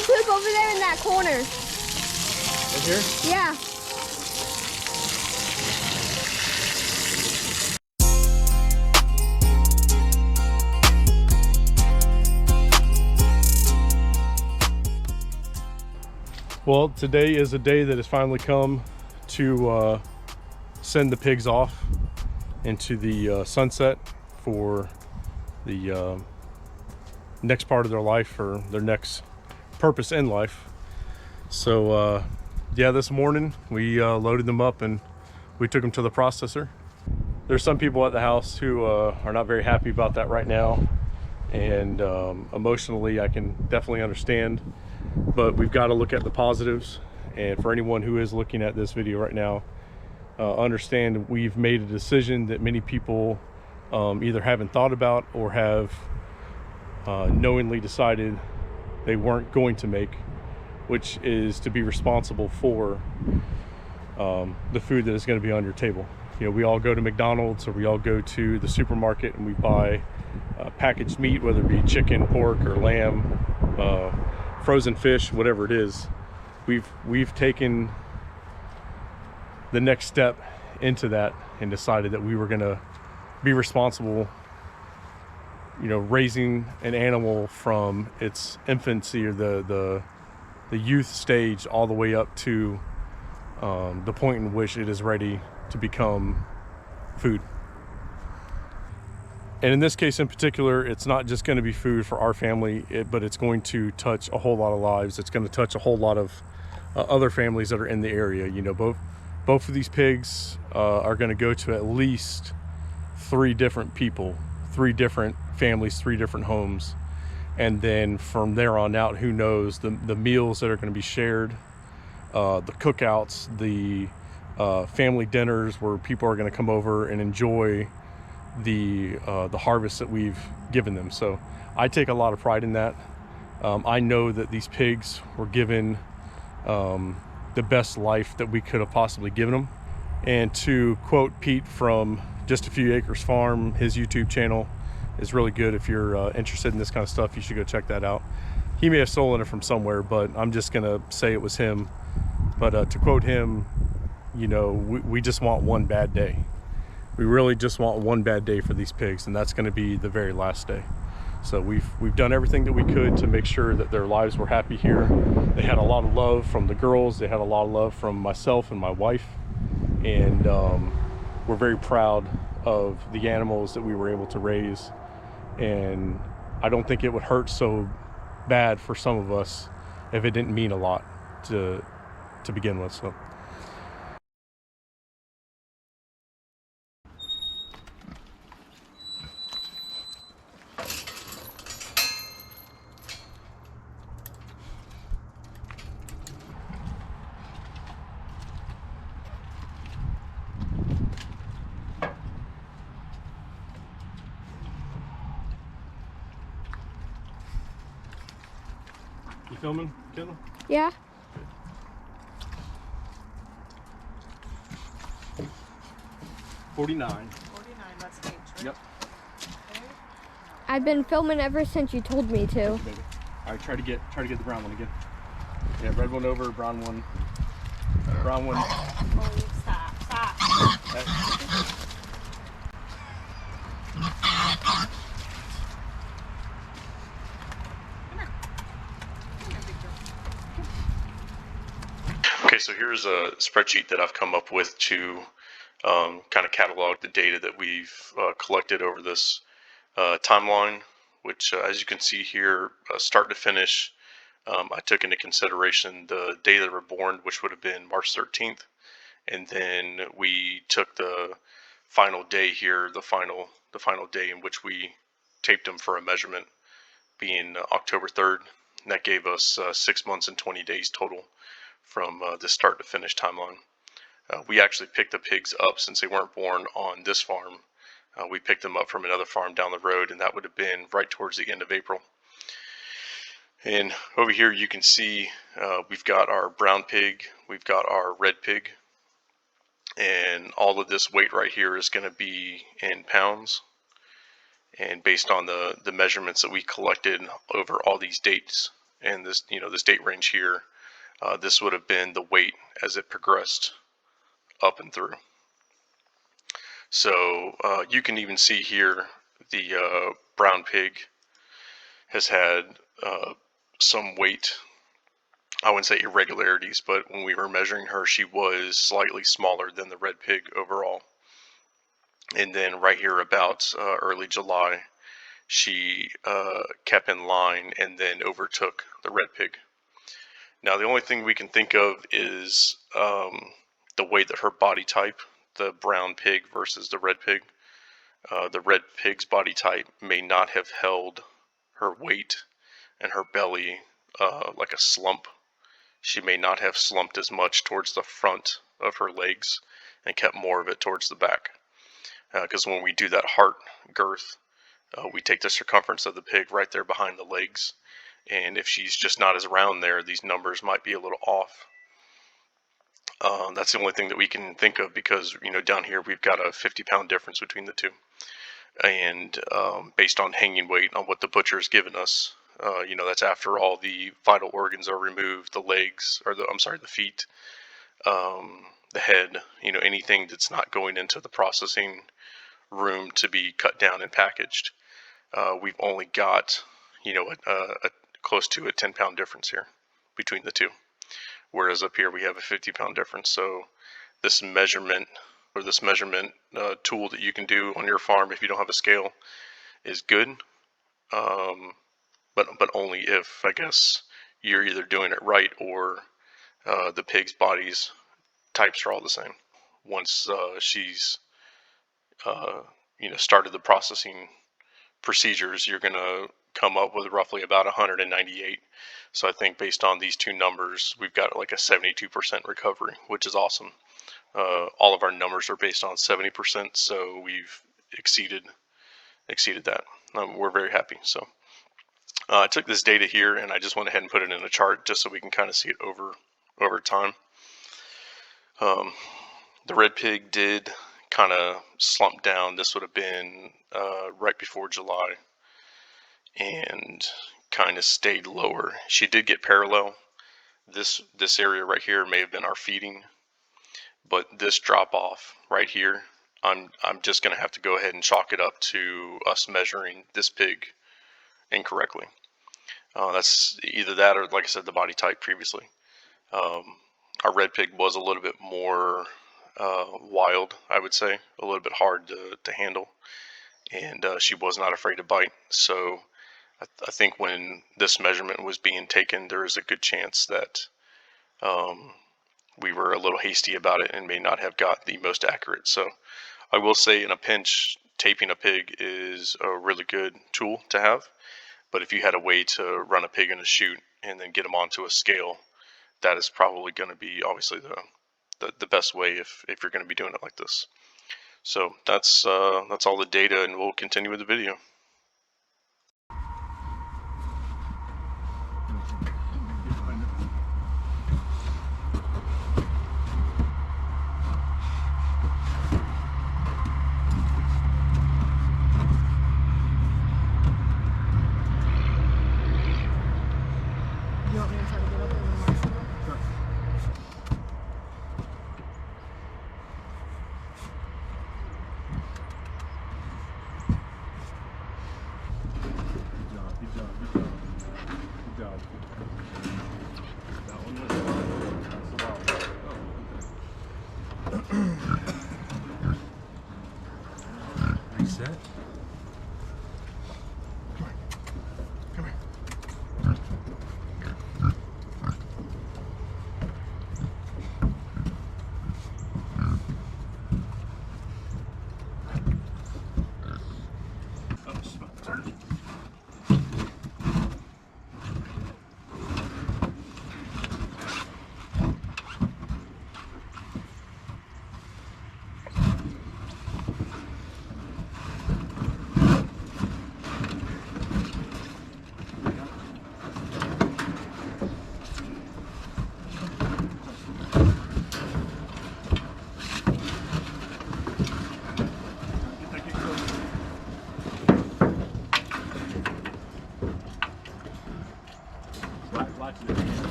some poop over there in that corner. Right here? Yeah. Well, today is a day that has finally come to send the pigs off into the sunset for the next part of their life, or their next purpose in life. So yeah, this morning we loaded them up and we took them to the processor. There's some people at the house who are not very happy about that right now, and emotionally I can definitely understand, but we've got to look at the positives. And for anyone who is looking at this video right now, understand we've made a decision that many people either haven't thought about or have knowingly decided they weren't going to make, which is to be responsible for the food that is going to be on your table. You know, we all go to McDonald's or we all go to the supermarket and we buy packaged meat, whether it be chicken, pork, or lamb, frozen fish, whatever it is. We've taken the next step into that and decided that we were going to be responsible, you know, raising an animal from its infancy, or the youth stage, all the way up to the point in which it is ready to become food. And in this case in particular, it's not just going to be food for our family, but it's going to touch a whole lot of lives. It's going to touch a whole lot of other families that are in the area. You know, both of these pigs are going to go to at least 3 different people, 3 different families, 3 different homes. And then from there on out, who knows, the meals that are going to be shared, the cookouts, the family dinners where people are going to come over and enjoy the harvest that we've given them. So I take a lot of pride in that. I know that these pigs were given the best life that we could have possibly given them. And to quote Pete from Just a Few Acres Farm, his YouTube channel is really good. If you're interested in this kind of stuff, you should go check that out. He may have stolen it from somewhere, but I'm just gonna say it was him. But to quote him, you know, we just want one bad day. We really just want one bad day for these pigs, and that's going to be the very last day. So we've done everything that we could to make sure that their lives were happy here. They had a lot of love from the girls. They had a lot of love from myself and my wife, and we're very proud of the animals that we were able to raise. And I don't think it would hurt so bad for some of us if it didn't mean a lot to begin with. So. You filming, Kendall? Yeah. Okay. 49. 49, that's age, right? Yep. Okay. I've been filming ever since you told me to. All right, try to get the brown one again. Yeah, red one over, brown one. Brown one. Oh, stop. Okay, so here's a spreadsheet that I've come up with to kind of catalog the data that we've collected over this timeline, which as you can see here, start to finish, I took into consideration the day they were born, which would have been March 13th. And then we took the final day here, the final day in which we taped them for a measurement, being October 3rd. And that gave us 6 months and 20 days total from the start to finish timeline. We actually picked the pigs up, since they weren't born on this farm. We picked them up from another farm down the road, and that would have been right towards the end of April. And over here you can see we've got our brown pig, we've got our red pig, and all of this weight right here is going to be in pounds. And based on the measurements that we collected over all these dates, and this, this date range here, this would have been the weight as it progressed up and through. So you can even see here the brown pig has had some weight, I wouldn't say irregularities, but when we were measuring her, she was slightly smaller than the red pig overall. And then right here about early July, she kept in line and then overtook the red pig. Now the only thing we can think of is the way that her body type, the brown pig versus the red pig. The red pig's body type may not have held her weight and her belly like a slump. She may not have slumped as much towards the front of her legs and kept more of it towards the back. Because when we do that heart girth, we take the circumference of the pig right there behind the legs. And if she's just not as round there, these numbers might be a little off. That's the only thing that we can think of, because down here we've got a 50-pound difference between the two, and based on hanging weight on what the butcher has given us, that's after all the vital organs are removed, the legs, or the feet, the head, anything that's not going into the processing room to be cut down and packaged. We've only got a close to a 10-pound difference here between the two, whereas up here we have a 50-pound difference. So this measurement tool that you can do on your farm if you don't have a scale is good, but only if, I guess, you're either doing it right or the pig's body's types are all the same. Once she's started the processing procedures, you're going to come up with roughly about 198. So I think based on these two numbers, we've got like a 72% recovery, which is awesome. All of our numbers are based on 70%, so we've exceeded that. We're very happy. So I took this data here and I just went ahead and put it in a chart just so we can kind of see it over time. The red pig did kind of slump down. This would have been right before July, and kind of stayed lower. She did get parallel. This area right here may have been our feeding, but this drop off right here, I'm just going to have to go ahead and chalk it up to us measuring this pig incorrectly. That's either that or, like I said, the body type previously. Our red pig was a little bit more wild, I would say, a little bit hard to handle, and she was not afraid to bite. So I think when this measurement was being taken, there is a good chance that we were a little hasty about it and may not have got the most accurate. So I will say, in a pinch, taping a pig is a really good tool to have. But if you had a way to run a pig in a chute and then get them onto a scale, that is probably going to be obviously the best way if you're going to be doing it like this. So that's all the data, and we'll continue with the video.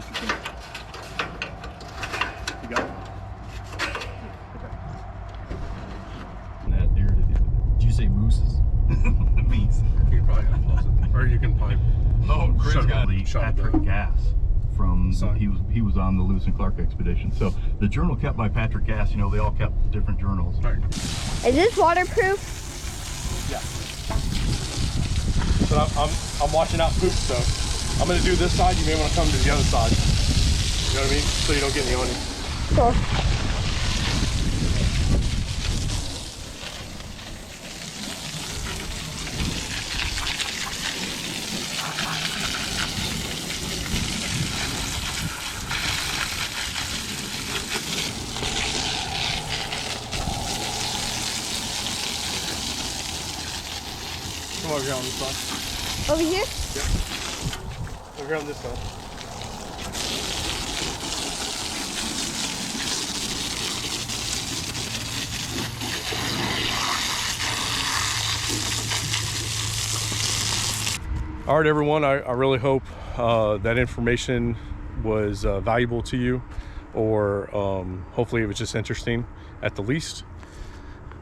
Mr. King. You got it? That deer did you say mooses? Means. You probably gotta pause it. Or you can probably. Oh, Chris Shut got up. the Shut up. Patrick Gass from Son. he was on the Lewis and Clark expedition. So the journal kept by Patrick Gass, you know, they all kept different journals. All right. Is this waterproof? Yeah. But I'm watching out poop, so I'm gonna do this side. You may want to come to the other side. You know what I mean? So you don't get any on you. Sure. Come over here on this side. Over here? Over here on this side. All right, everyone, I really hope that information was valuable to you, or hopefully it was just interesting at the least.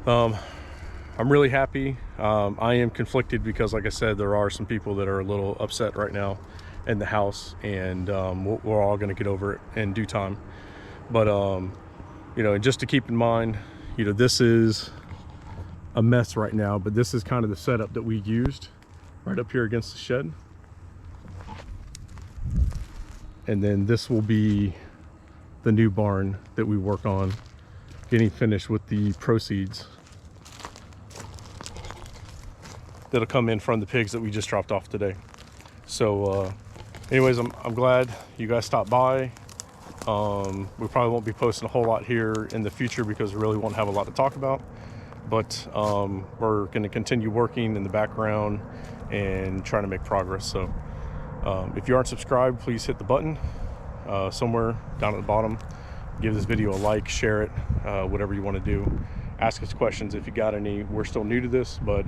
I'm really happy. I am conflicted because, like I said, there are some people that are a little upset right now in the house, and we're all going to get over it in due time. But you know, just to keep in mind, you know, this is a mess right now, but this is kind of the setup that we used right up here against the shed. And then this will be the new barn that we work on getting finished with the proceeds that'll come in from the pigs that we just dropped off today. So anyways, I'm glad you guys stopped by. We probably won't be posting a whole lot here in the future because we really won't have a lot to talk about, but we're going to continue working in the background and trying to make progress. So if you aren't subscribed, please hit the button somewhere down at the bottom. Give this video a like, share it, whatever you want to do. Ask us questions if you got any. We're still new to this, but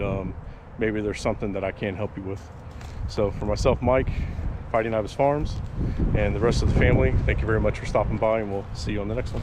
maybe there's something that I can help you with. So for myself, Mike, Fighting Ibis Farms, and the rest of the family, thank you very much for stopping by, and we'll see you on the next one.